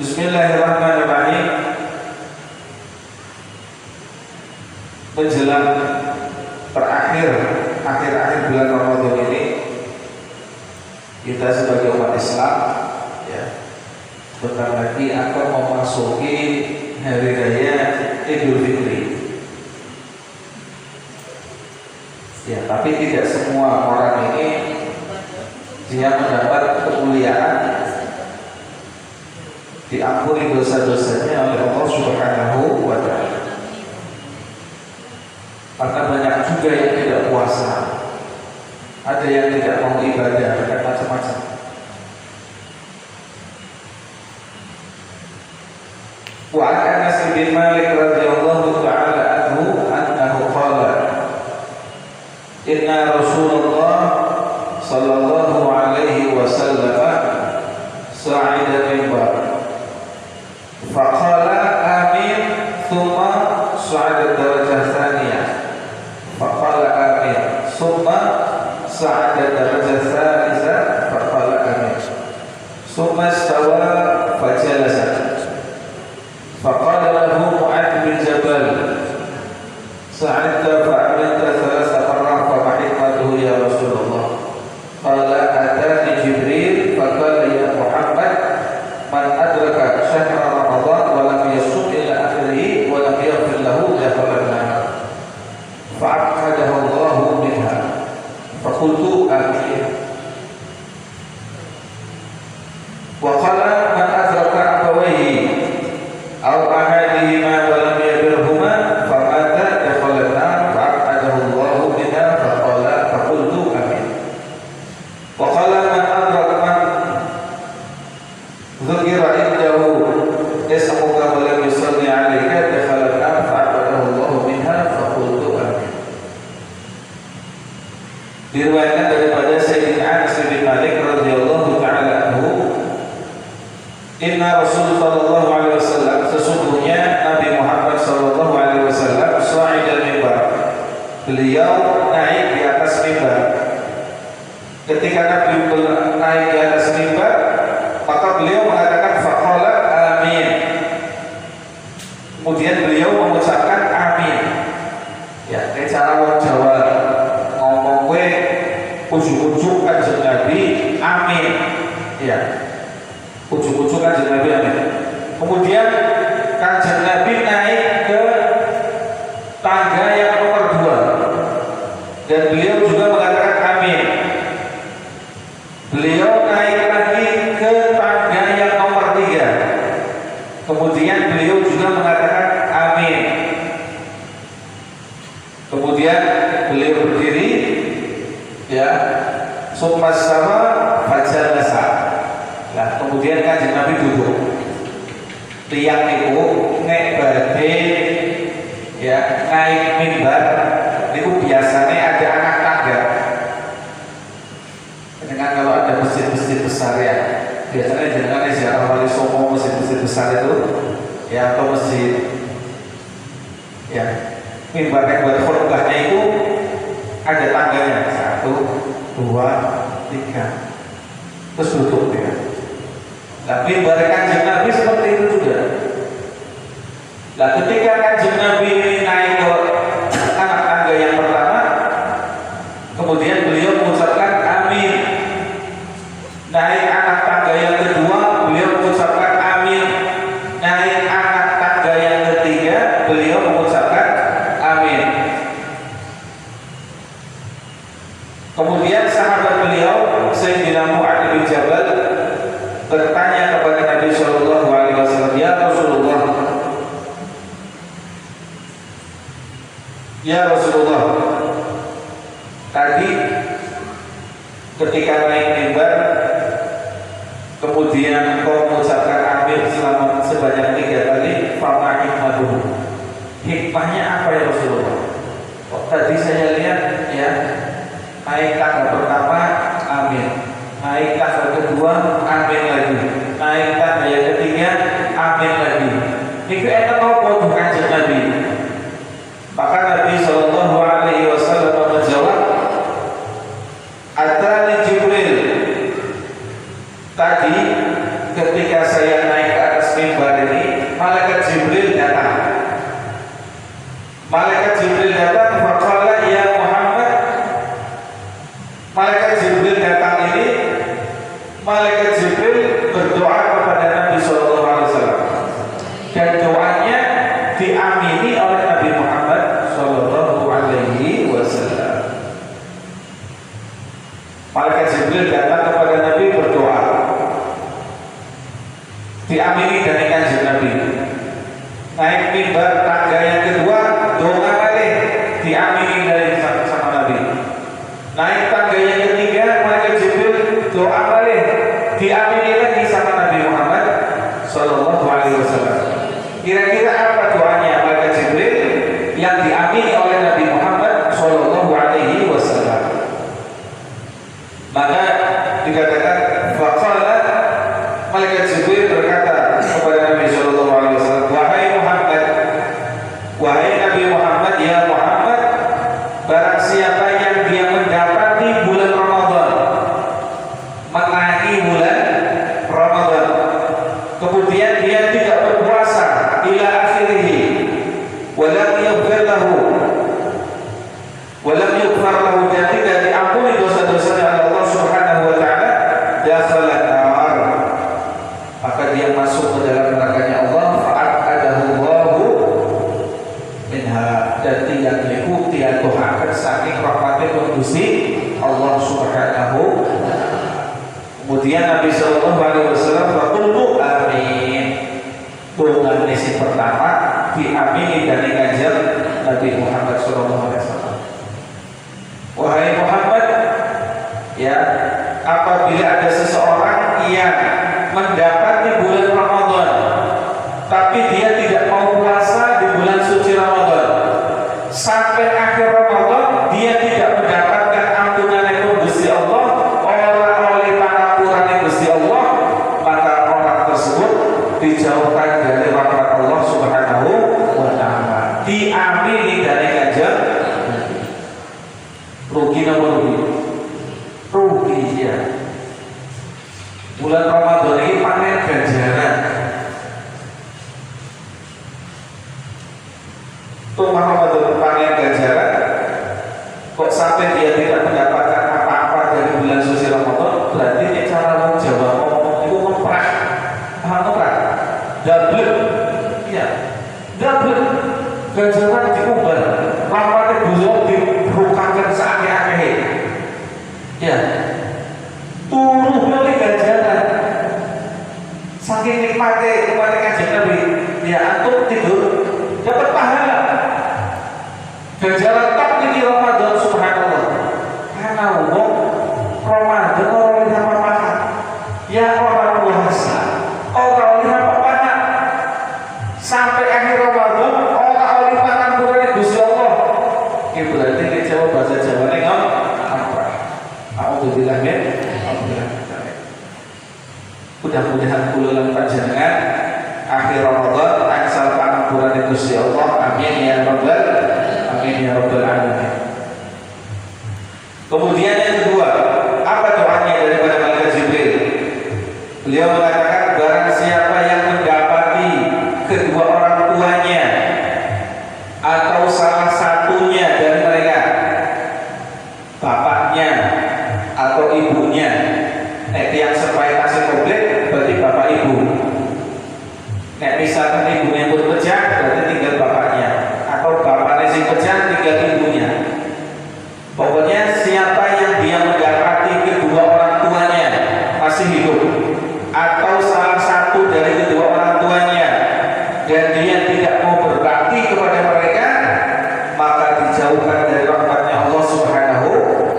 Bismillahirrahmanirrahim. Menjelang akhir bulan Ramadan ini, kita sebagai umat Islam ya, bentar lagi akan memasuki hari raya Idul Fitri. Ya, tapi tidak semua orang ini dia mendapat kemuliaan, diampuni dosa-dosanya oleh Allah Subhanahu wa Ta'ala. Karena banyak juga yang tidak puasa, ada yang tidak mau ibadah, dan macam-macam. Wa an Anas bin Malik radhiyallahu ta'ala anhu annahu qala inna Rasulullah sallallahu alaihi wasallam sa'ida mimbar faqala amin thumma sa'ada darajah thaniyah faqala amin thumma sa'ada darajah thalithah faqala amin thumma istawa fajalasa faqala lahu Mu'adz bin Jabal sa'adta fa'amilta thalatha marrat fa ma hikmatuhu ya Rasulullah qala atani Jibril faqala ya Muhammad man adraka syahra Ramadan wa lam yasum ila akhirih wa lam yaghfir lahu dakhala an-nar fa'aqadahu Allahu minha faqultu amin wa qala man adraka abawayhi aw ahadihima wa lam yabirhuma famata dakhala an-nar fa'aqadahu Allahu minha faqultu amin wa qala man adraka man dzukira indahu ismuka wa lam yusalli 'alaika dakhala an-nar fa'aqadahu Allahu minha faqultu amin. Diriwayatkan daripada Sayyidina Anas bin Malik radhiyallahu ta'ala anhu, inna Rasulullah sallallahu alaihi wasallam, sesungguhnya Nabi Muhammad sallallahu alaihi wasallam sa'ida mimbar, beliau naik di atas mimbar. Ketika Nabi naik di atas mimbar, maka beliau mengatakan faqala amin. Kemudian beliau mengucapkan amin. Ya, kayak cara orang Jawa ngomong gue ujuk-ujuk kanjeng Nabi amin. Ya, ujuk-ujuk kanjeng Nabi amin. Kemudian kanjeng Nabi naik ke tangga yang nomor 2 dan beliau juga mengatakan amin. Beliau naik lagi ke tangga yang nomor 3. Kemudian beliau juga mengatakan amin. Kemudian beliau berdiri, ya, summa sama fajalasa. Nah, kemudian kanjeng Nabi duduk. Tiang itu nek badhe ya naik mimbar itu biasanya ada anak tangga. Dengan kalau ada masjid-masjid besar ya, biasanya jangan ziarah Wali Songo, masjid-masjid besar itu ya, atau masjid ya, mimbar yang buat khutbahnya itu ada tangganya 1, 2, 3 terus duduk ya. Nah, mimbar kanjeng Nabi seperti itu juga. Nah, ketika kanjeng Nabi ini naik ke anak tangga yang pertama, kemudian beliau mengucapkan amin. Naik anak tangga yang kedua, beliau mengucapkan amin. Naik anak tangga yang ketiga, beliau mengucapkan amin. Kemudian sahabat beliau Sayyidina Mu'adz bin Jabal bertanya kepada Nabi Shallallahu Alaihi Wasallam, ya Rasulullah, ya Rasulullah, tadi ketika naik mimbar, kemudian kau mengucapkan amin selama sebanyak 3 kali, fama hikmatuhu. Hikmahnya apa ya Rasulullah? Oh, tadi saya lihat ya, naik tangga pertama amin, naik tangga kedua amin lagi, naik tangga yang ketiga amin lagi. Itu enak apa bukan kanjeng Nabi? Maka Nabi Shallallahu Alaihi Wasallam menjawab, atani Jibril. Tadi ketika saya naik ke atas mimbar ini, malaikat Jibril datang. Malaikat Jibril datang, faqala ya Muhammad. Malaikat Jibril datang ini, malaikat Jibril berdoa kepada Nabi Sallallahu Alaihi Wasallam, dan doanya diamini oleh Nabi Muhammad Sallallahu Alaihi Wasallam. Malaikat Jibril datang kepada Nabi berdoa, diamini dari kanjeng Nabi. Naik mimbar tangga yang kedua, doa balik, diamini dari sama Nabi. Naik tangga yang ketiga, malaikat Jibril doa balik, diamini lagi sama Nabi Muhammad Sallallahu Alaihi Wasallam. Kira-kira apa doanya malaikat Jibril yang diamini oleh Nabi Muhammad Sallallahu Alaihi Wasallam? Maka dikatakan faqala, malaikat Jibril berkata kepada Nabi Sallallahu Alaihi Wasallam, wahai Muhammad, wahai Nabi Muhammad, ya Muhammad, barang siapa yang dia mendapati bulan Ramadan, menangi bulan Ramadan, kemudian dia tidak berpuasa ila akhirih, walam yaghfir lahu, walam yughfar lahu, dan tidak diampuni dosa-dosanya oleh Allah Subhanahu wa taala, dakhala nar, maka dia masuk ke dalam nerakanya Allah, fa'adahu Allahu minha, dan tidak diikuti atau akan saking rahmatnya Gusti Allah Subhanahu wa taala. Kemudian Nabi Sallallahu Alaihi Wasallam berkata amin. Doa nasi pertama diamini dari kanjeng Nabi Muhammad Sallallahu Alaihi Wasallam. Wahai Muhammad, ya, apabila ada seseorang yang mendapati bulan Ramadan, tapi dia tidak mau puasa di bulan suci Ramadan, sampai akhir Ramadan dia tidak mendapatkan ampunan itu Gusti Allah, orang oleh pangapuran Gusti Allah, maka orang tersebut dijauhkan dari rahmat Allah Subhanahu wa taala, diamini dari kanjeng. Rugi nomor rugi, rugi ya. Bulan Ramadan ini panen ganjaran. Rumah Ramadan panen ganjaran, kok sampai dia tidak mendapatkan apa-apa dari bulan suci Ramadan, berarti ini cara mau Jawa ngomong itu ngeprak, ngeprak, double, ya, double, ganjaran diubah, rapatnya dulu dibukakan seakhir-akhir, ya, turun dari ganjaran, saking nikmatnya kanjeng Nabi, ya, antum tidur dapat pahala. Ganjaran tak di Ramadan, subhanallah. Karena umum Ramadan orang lihat apa-apa, ya orang puasa orang lihat apa-apa, sampai akhir Ramadan orang lihat ampunan Gusti Allah. Ini berarti kita Jawa bahasa Jawa ini apa? Alhamdulillah ya. Mudah-mudahan kululan panjenengan akhir Ramadan angsal pangampunan Gusti Allah. Amin ya rabbal amin ya rabbal alamin. Kemudian yang kedua, apa doanya daripada malaikat Jibril? Beliau mengatakan, barang siapa yang mendapati kedua orang tuanya atau salah satunya dari mereka, bapaknya atau ibunya, yang supaya kasih komplit berarti bapak ibu. Misalkan ibunya pun pecah, berarti tinggal bapaknya, atau bapaknya si pecah, tinggal ibunya. Pokoknya siapa yang dia mendapati kedua orang tuanya masih hidup, atau salah satu dari kedua orang tuanya, dan dia tidak mau berbakti kepada mereka, maka dijauhkan dari rahmatnya Allah Subhanahu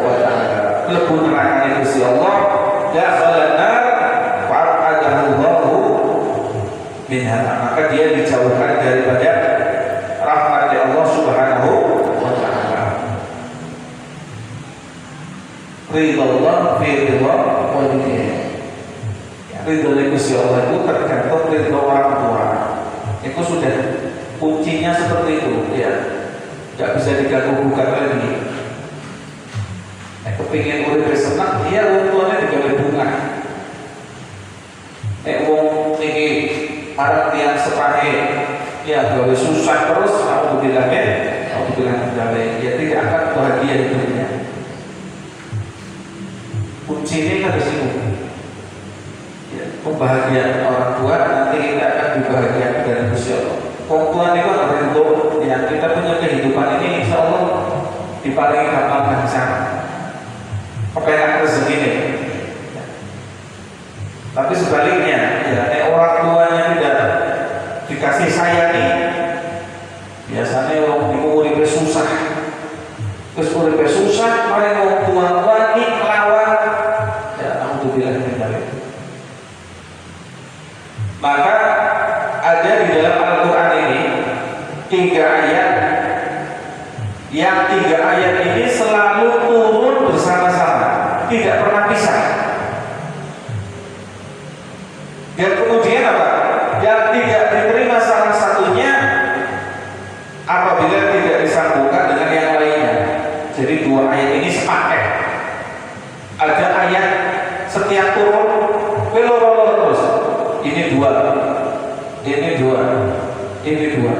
wa taala. Lebu neraka Gusti Allah, dakhalan nar fa'adahu Allahu minha, maka dia dijauhkan daripada rahmat Allah Subhanahu wa taala. Ridha Allah fi ridha walidayni. Ridha Gusti Allah itu tergantung ridha orang tua. Itu sudah kuncinya seperti itu, ya. Tidak bisa diganggu-gugat lagi. Kepingin urip senang, dia wong tuane digawe bunga. Wong iki harap yang sepahe ya gawe susah terus, aku bilang ya tidak akan bahagia di dunia. Kuncinya kan di situ. Ya, kebahagiaan orang tua nanti kita akan dibahagiakan dari Gusti Allah. Orang tua itu adalah bentuk yang kita punya kehidupan ini insya Allah diparingi gampang dan sangat kepenak rezeki ini. Tapi sebaliknya, ya, orang tuanya tidak dikasih sayangi, biasanya orang urip susah, terus urip susah, mari orang tua wani melawan, ya aku bilang kembali. Maka ada di dalam Al-Quran ini 3 ayat, yang 3 ayat ini selalu turun bersama-sama, tidak pernah pisah. Dan kemudian apa? Yang tidak diterima salah satunya apabila tidak disambungkan dengan yang lainnya. Jadi 2 ayat ini sepaket. Ada ayat setiap turun belor terus. Ini 2, ini 2, ini 2.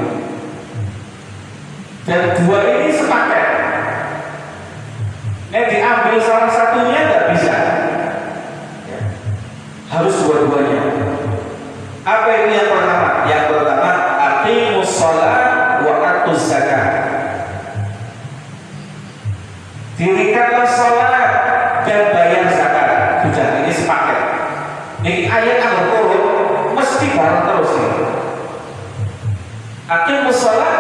Dan 2 ini sepaket. Ini diambil salah satunya tidak bisa. Harus dua-duanya. Apa ini yang pertama? Yang pertama, aqimus shalah wa atuz zakat. Dirikanlah salat dan bayar zakat. Sudah, ini sepaket. Ini ayat yang turun mesti bareng terus ya. Aqimus shalah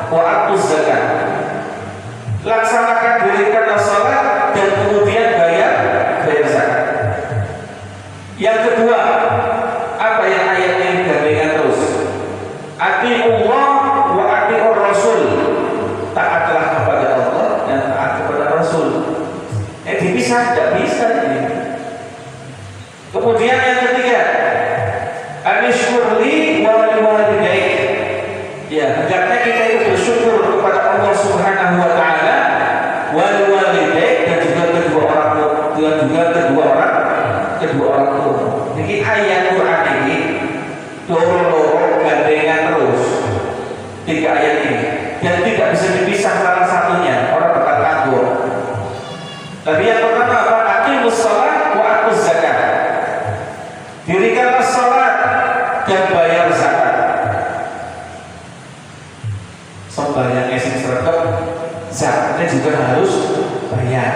wa atuz zakat. Laksanakan, dirikanlah salat dan kemudian bayar zakat. Yang kedua, apa yang ayatnya digandengkan terus? Atiullah wa atiur rasul. Taatlah kepada Allah dan taat kepada Rasul. Dipisah tidak bisa ini. Kemudian yang ketiga, anishkurli wa liwalidayk. Ya, hendaknya kita itu bersyukur kepada Allah Subhanahu wa taala wa liwalidayk, dan juga kedua orang tua. Jadi ayat Quran ini loro-loro gandengan terus 3 ayat ini, dan tidak bisa dipisah salah satunya. Orang tekan tangguh. Tapi yang pertama apa? Aqimus shalah wa atuz zakat. Dirikanlah salat dan bayar zakat. Sembahyangnya sing sregep, zakatnya juga harus bayar.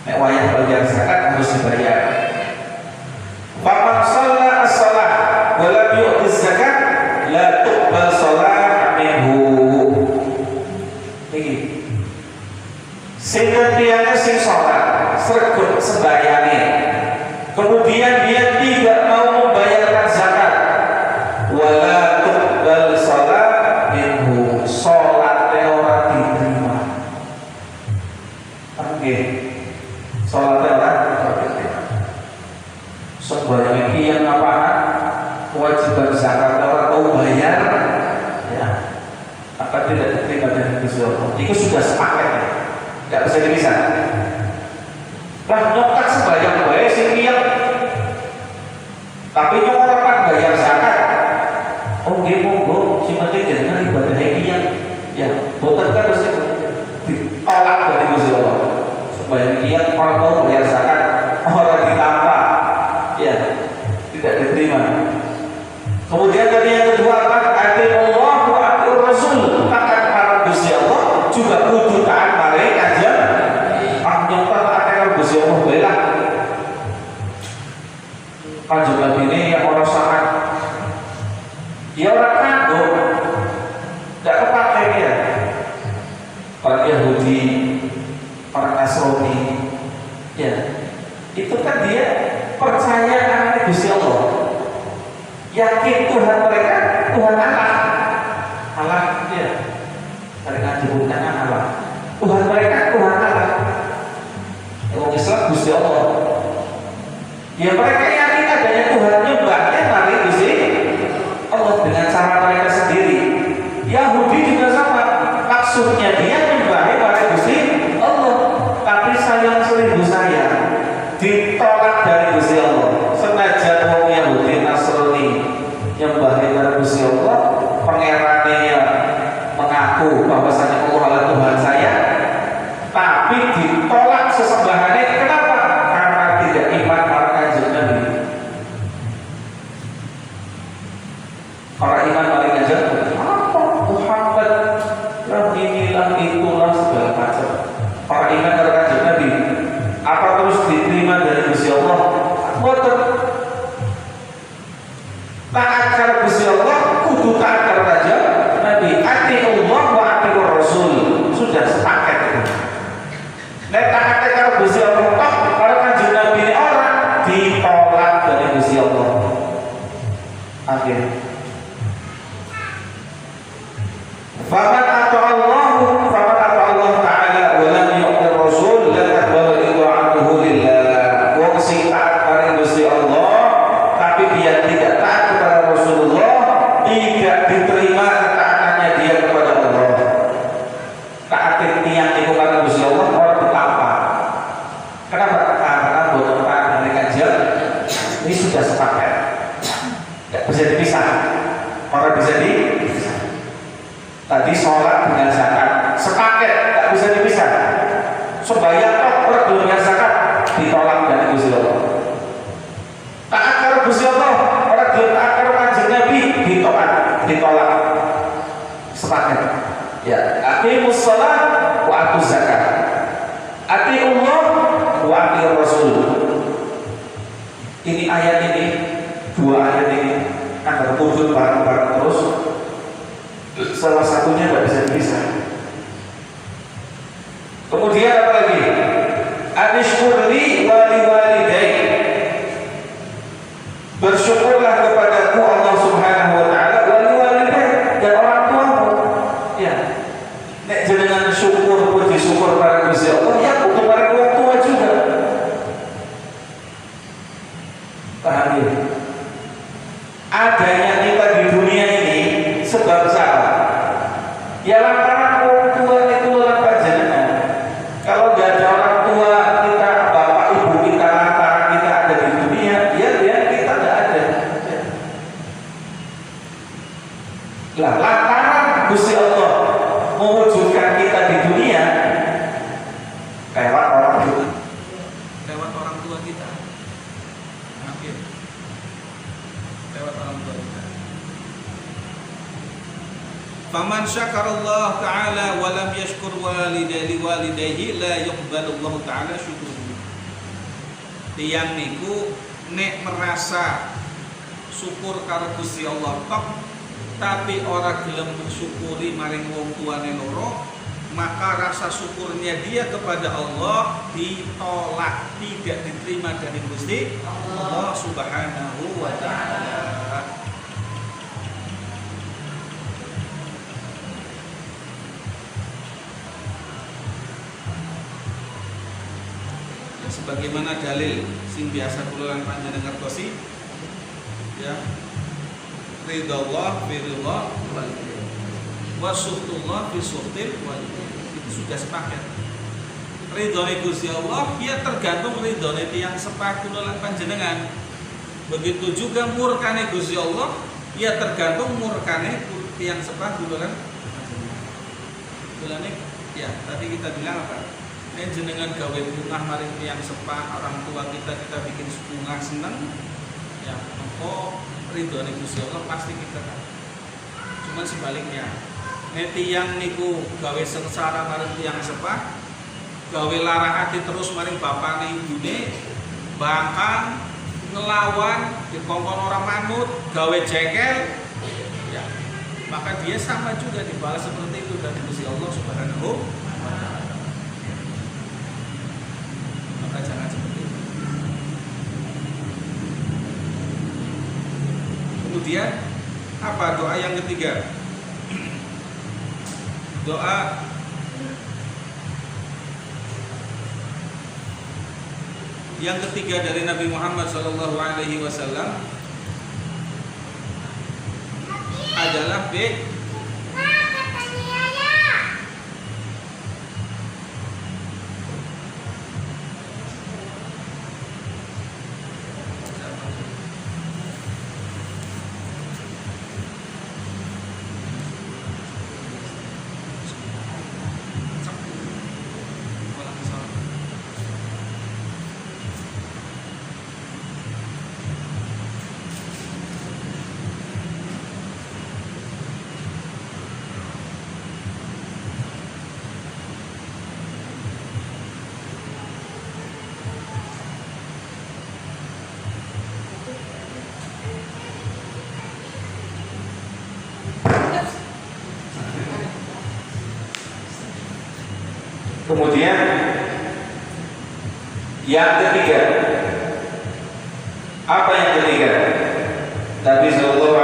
Nek wayah bayar zakat harus dibayar. Faman shalla as-shalah wa lam yu'ti zakat la tuqbal shalah minhu. Iki. Sing tiyane sing salat, sregep sembayange. Kemudian dia tidak mau membayarkan zakat. Wala tuqbal shalah minhu. Salate ora diterima. Oke. Salate ora diterima. Sembahyang ini yang apa? Kewajiban zakat orang tahu bayar, ya, apa tidak diterima dari Gusti Allah. Itu sudah sepaket, ya. Tidak bisa dipisah. Lah nyokak sembahyang bae sing kiat, tapi nyokak bayar zakat. Oh nggih monggo, sing penting jenengan ibadah kiat. Ya, boten kan mesti ditolak dari Gusti Allah. Sembahyang kiat orang tahu bayar zakat, orang ditambah. Ya, tidak diterima. Kemudian tadi yang kedua apa? Atiullah wa atiur rasul. Taat kepada Gusti Allah juga kudu taat mari aja. Nyata taat Gusti Allah bela. Kanjeng Nabi ini yang orang sangat, ya orang kagum, tidak kepake ya. Orang Yahudi, orang Nasrani, ya itu kan dia percaya akan Gusti Allah, yakin Tuhan mereka Tuhan Allah ya, mereka disebutkan Allah, Tuhan mereka Tuhan Allah. Orang Islam Gusti Allah, ya mereka yakin adanya Tuhan, nyembahnya mari Gusti Allah dengan cara mereka sendiri. Yahudi juga sama, maksudnya dia nyembahnya mari Gusti Allah, tapi sayang seribu sayang ditolak dari Gusti Allah. Senajan wong Yahudi Nasrani Akhir. Faman ata'allahu ta'ala wa lam yu'tir rasul la taqbalu idha'atuhu lillah. Wong sing taat marang Gusti Allah tapi dia tidak taat kepada Rasulullah, tidak diterima ketaatannya dia kepada Allah. Taatin tiang itu karena Gusti Allah orang betapa. Kenapa? Karena boten taat dari kajian ini sudah sepaket. Tidak bisa dipisah. Orang bisa dipisah. Tadi sholat dengan zakat sepaket, tidak bisa dipisah. Sembahyang kok orang belum punya zakat ditolak dari Gusti Allah. Taat karo Gusti Allah, orang belum taat karo Kanjeng Nabi ditolak. Sepaket. Ya, aqimus shalah wa atuz zakat. Atiullah wa atiur rasul. Ini ayat ini, dua ayat ini akan berkumpul bareng-bareng terus. Salah satunya tidak bisa dipisah. Kemudian apa lagi? Anishkurli wali walidayk. Bersyukurlah kepadaku Allah Subhanahu wa taala wali walidayk dan orang tuamu. Ya. Nek jenengan syukur puji syukur pada Gusti Allah, ya kudu pada orang tua juga. Paham ya? Adanya kita di dunia ini sebab siapa? Ya lantaran orang tua itu orang panjenengan. Kalau nggak ada orang tua kita, bapak ibu kita, lantaran kita ada di dunia, ya kita nggak ada. Lah lantaran Gusti Allah mewujudkan kita di dunia lewat orang tua, kita. Akhir. Lewat orang tua kita. Faman syakarallah ta'ala wa lam yashkur walidayhi la yuqbalullahu ta'ala syukuruhu. Tiyang niku nek merasa syukur karo Gusti Allah tok tapi ora gelem mensyukuri maring wong tuane loro, maka rasa syukurnya dia kepada Allah ditolak, tidak diterima dari Gusti Allah Subhanahu wa ta'ala. Sebagaimana dalil sing biasa kula lan panjenengan ngertosi, ya, ridallah bi ridha walidain wa suhtullah bi suhtil walidain. Itu sudah sepaket. Ridhone Gusti Allah ya tergantung ridhone tiyang sepah kula lan panjenengan. Begitu juga murkane Gusti Allah ya tergantung murkane tiyang sepah kula lan panjenengan. Kulane ya tadi kita bilang apa? Nek jenengan gawe bungah maring tiyang sepah orang tua kita bikin bungah seneng, ya mengko ridhone Gusti Allah pasti kita kan. Cuman sebaliknya, nek tiyang niku gawe sengsara maring tiyang sepah, gawe lara ati terus maring bapane ibune, bahkan ngelawan dikongkon orang manut, gawe jengkel, ya maka dia sama juga dibalas seperti itu dari Gusti Allah Subhanahu wa ta'ala. Jangan seperti itu. Kemudian apa doa yang ketiga? Doa yang ketiga dari Nabi Muhammad SAW adalah Kemudian yang ketiga, apa yang ketiga? Nabi Sallallahu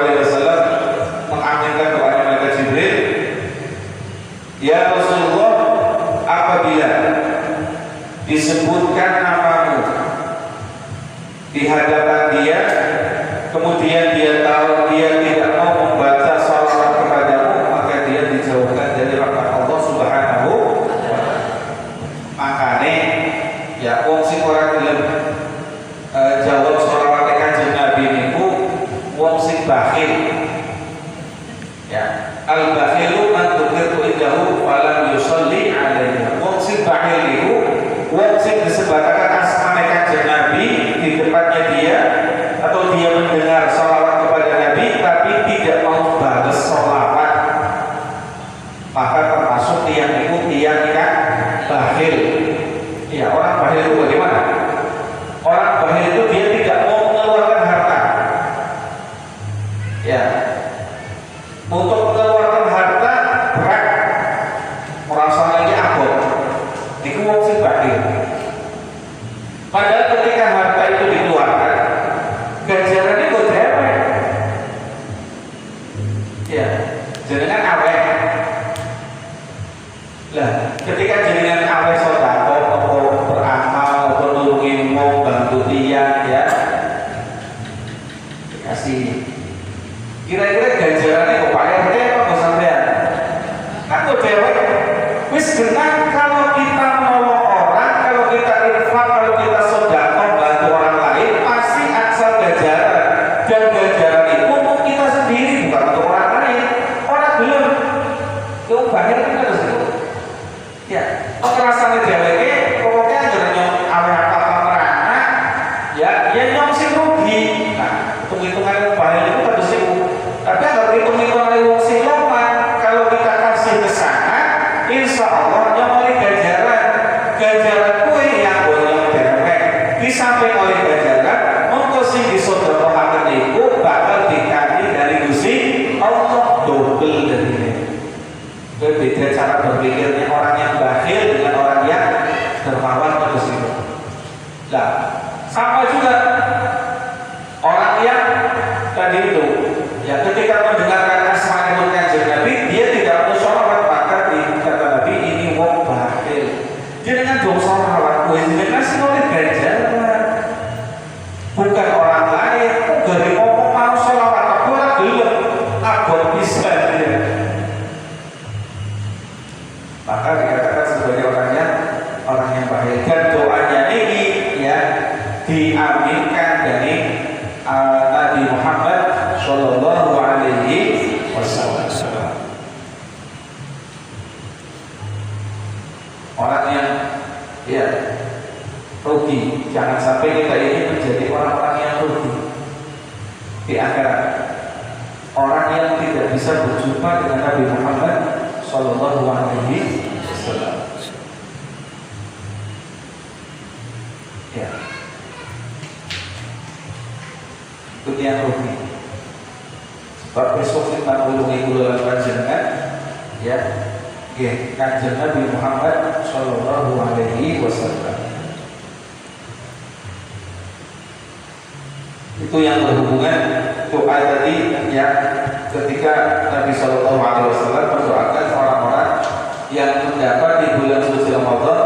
kemudian dia tahu dia tidak mau membaca salawat kepadamu, maka dia dijauhkan dari rahmat Allah Subhanahu wa ta'ala. Makanya ya wong sing ora gelem jawab salawat Kanjeng Nabi niku wong sing bakhil. Ya, al bakhilu man tuqirtu indahu falam yusalli alaihi. Wong sing bakhil niku wong sing disebataken asmane Kanjeng Nabi di depannya dia, atau dia mendengar salawat kepada Nabi tapi tidak mau balas salawat, maka termasuk tiang itu tiang yang bakhil. Ya, orang bakhil itu bagaimana? Orang bakhil itu dia tidak mau mengeluarkan harta. Ya, untuk mengeluarkan harta berat, merasa lagi abot. Itu wong sing bakhil. Padahal ketika harta itu dikeluarkan, ganjarannya kok dewek. Ya, jenengan awet. Lah, ketika jenengan awet sedekah atau beramal atau nulungi wong, bantu tiyang ya, kasih. Kira-kira ganjarannya kok payah apa kok sampean? Kan kok dewek. Wis genah kalau kita menolong orang, kalau kita infak, kalau kita sedekah bantu orang lain, pasti asal ganjaran. Dan ganjaran itu untuk kita sendiri, bukan untuk orang lain. Orang belum, itu banyak kan harus itu. Ya, kok rasanya deweke, pokoknya anjurnya awet apa merana, ya nyong sing rugi. Nah, hitung-hitungan banyak itu harus itu. Tapi kalau hitung-hitungan wong sing loman, kalau kita kasih ke sana, insya Allah nyong oleh ganjaran. Ganjaran kue yang boleh dewek, di samping oleh ganjaran, mongko sing disedekahkan itu bakal dikasih dari Gusti Allah double dari ini. Beda cara berpikirnya orang yang bakhil dengan orang yang dermawan terus itu. Nah, sama juga orang yang tadi itu, ya ketika mendengarkan asma Kanjeng Nabi, dia tidak mau sholawat, maka kata Nabi ini wong bakhil. Dia dengan dong sholawat, dengan sih oleh ganjaran, bukan orang lain. Dari ngomong mau sholawat, aku orang gelap, abot bisa dia. Maka dikatakan sebagai orang yang bakhil. Dan doanya ini ya diaminkan dari Nabi Muhammad Shallallahu Alaihi Wasallam. Orang yang ya rugi, jangan sampai kita ini menjadi orang-orang yang rugi di akhirat. Orang yang tidak bisa berjumpa dengan Nabi Muhammad Sallallahu Alaihi Wasallam. Ya, itu yang rugi. Sebab besok kita mengunjungi bulan panjenengan, ya, Kanjeng Nabi Muhammad Sallallahu Alaihi Wasallam. Itu yang berhubungan doa tadi, ya, ketika Nabi Sallallahu Alaihi Wasallam mendoakan orang-orang yang mendapat di bulan suci Ramadan